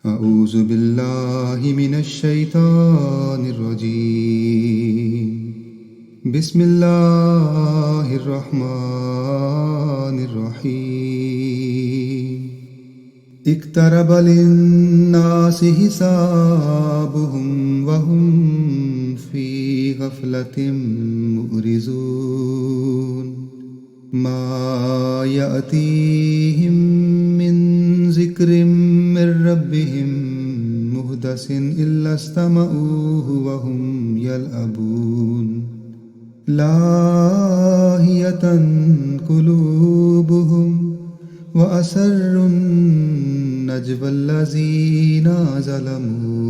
अऊज़ु बिल्लाहि मिनश शैतानिर रजीम। बिस्मिल्लाहिर रहमानिर रहीम। इक़्तरब लिन्नासि हिसाबुहुम वहुम फ़ी गफ़लतिम मुअरिज़ून। मा यअतीहिम मिन ज़िक्रिम मिर रब्बिहिम मुहदसिन इल्ला इस्तमऊहु वहुम यलअबून। लाहियतन कुलूबुहुम व असर्रुन नजवल्लज़ीना ज़लमू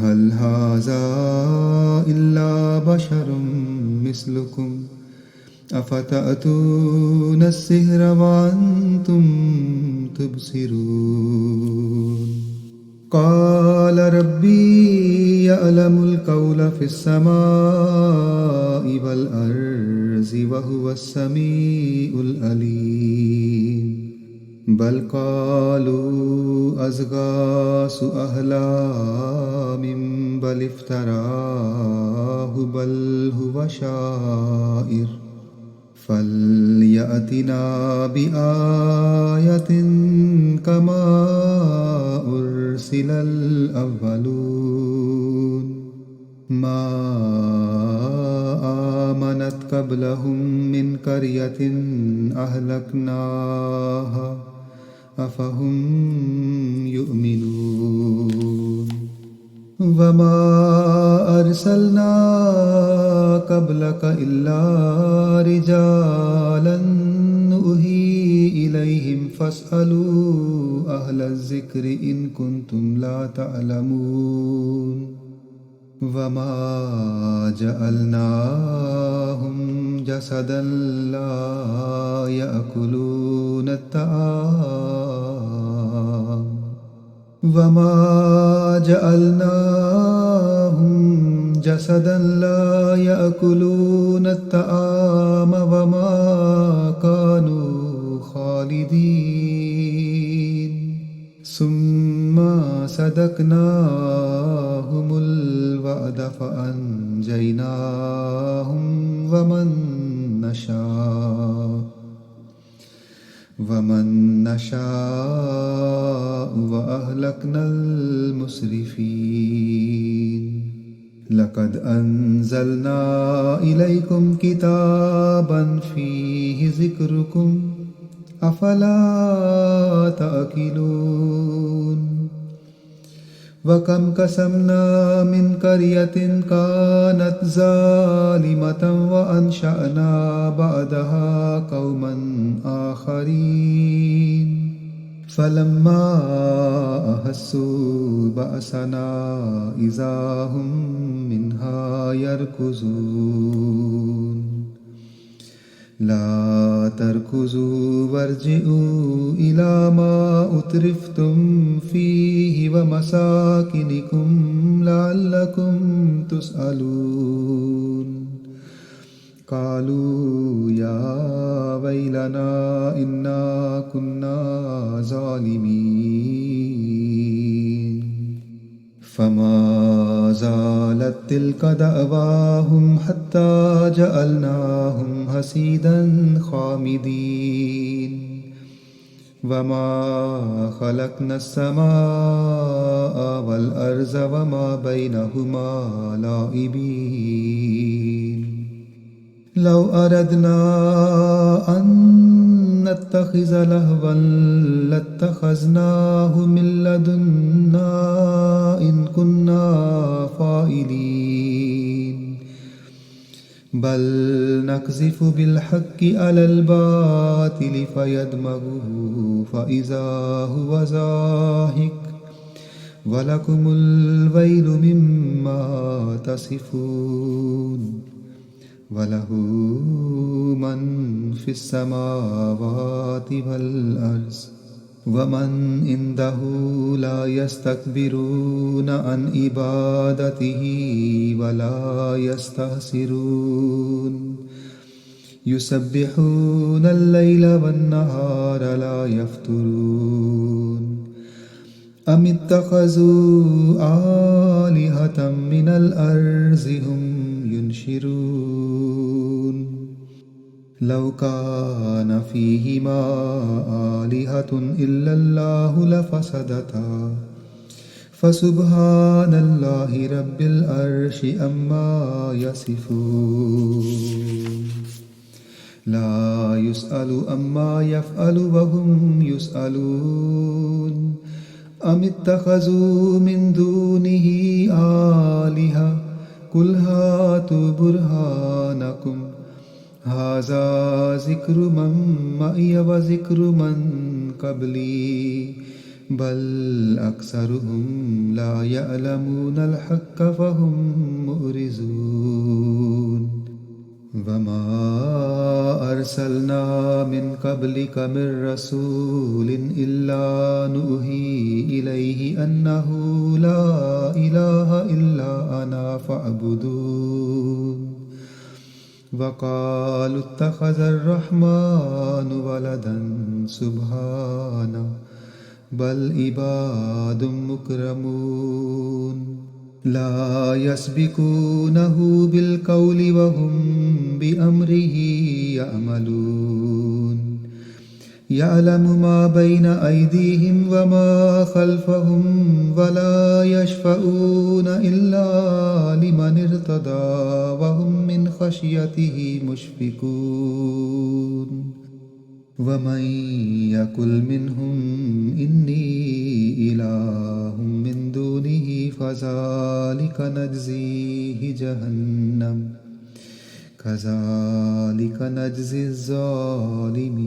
हल हाज़ा इल्ला बशरुम मिस्लुकुम अफ़तअतून अस्सिहर व अंतुम तुबसिरून। क़ाल रब्बी यअलमुल क़ौल फ़िस्समाइ वल अर्ज़ि व हुवस समीउल अलीम। बल क़ालू अज़गासु अहलामिम बल इफ़्तराहु बल हुव शाइर फ़लयअतिना बिआयतिन कमा उर्सिलल अव्वलून। मा आमनत क़ब्लहुम मिन क़र्यतिन अहलकनाहा अफ़हुम युमिनून। वमा अरसलना क़ब्लक इल्ला रिजालन नुही इलैहिम फ़स्अलू अहलज़्ज़िक्रि इन कुन्तुम ला तअलमून। वमा जअलनाहुम जसदन ला यअकुलून अत्तआम। वमा जअलनाहुम जसदन ला यअकुलून अत्तआम वमा कानू खालिदीन। सुम्मा सदक़नाहुमुल वअद फ़अंजयनाहुम वमन नशाअ व अहलकनल मुस्रिफ़ीन। लक़द अंज़लना इलैकुम किताबन फ़ीहि ज़िक्रुकुम अफ़ला तअक़िलून। वकम कसमना मिन क़र्यतिन कानत ज़ालिमतन व अंशअना बअदहा क़ौमन आख़रीन। फ़लम्मा अहस्सू बअसना इज़ा हुम मिन्हा यरकुज़ून। ला तरकुज़ू वरजिऊ इला मा उतरिफ़्तुम फ़ीहि व मसाकिनिकुम लअल्लकुम तुसअलून। क़ालू या वैलना इन्ना कुन्ना ज़ालिमीन। फमा ज़ालत तिल्क दअवाहुम हत्ता जअलनाहुम हसीदन ख़ामिदीन। वमा ख़लक़नस समाअ वल अर्ज़ वमा बैनहुमा लाइबीन। लौ अरदना अन नत्तख़िज़ लहवन लत्तख़ज़नाहु मिन लदुन्ना इन कुन्ना फ़ाइलीन। बल नक़ज़िफ़ु बिल्हक़्क़ि अलल बातिलि फ़यदमग़ुहु फ़इज़ा हुव ज़ाहिक़ वलकुमुल वैलु मिम्मा तसिफ़ून। वलहु मन फ़िस्समावाति वल अर्ज़ वमन इंदहु ला यस्तक्बिरून अन इबादतिही वला यस्तहसिरून। युसब्बिहून अल-लैल वन्नहार ला यफ्तुरून أم اتخذوا آلهة من الأرض هم ينشرون لو كان فيهما آلهة إلا الله لفسدتا فسبحان الله رب العرش أما يصفون لا يسأل أما يفعل وهم يسألون أم اتخذوا من دونه آلهة قل هاتوا برهانكم هذا ذكر من معي وذكر من قبلي بل أكثرهم لا يعلمون الحق فهم معرضون وما أرسلنا من قبلك من رسول إلا نوحي إليه أنه لا إله إلا أنا فاعبدون وقالوا اتخذ الرحمن ولدا سبحانه بل عباد مكرمون لا يسبقونه بالقول وهم بأمره يعملون يعلم ما بين أيديهم وما خلفهم ولا يشفعون إلا لمن ارتضى وهم من خشيته مشفقون ومن يقل منهم إني إله من دونه فذلك نجزيه جهنم كذلك نجزي الظالمين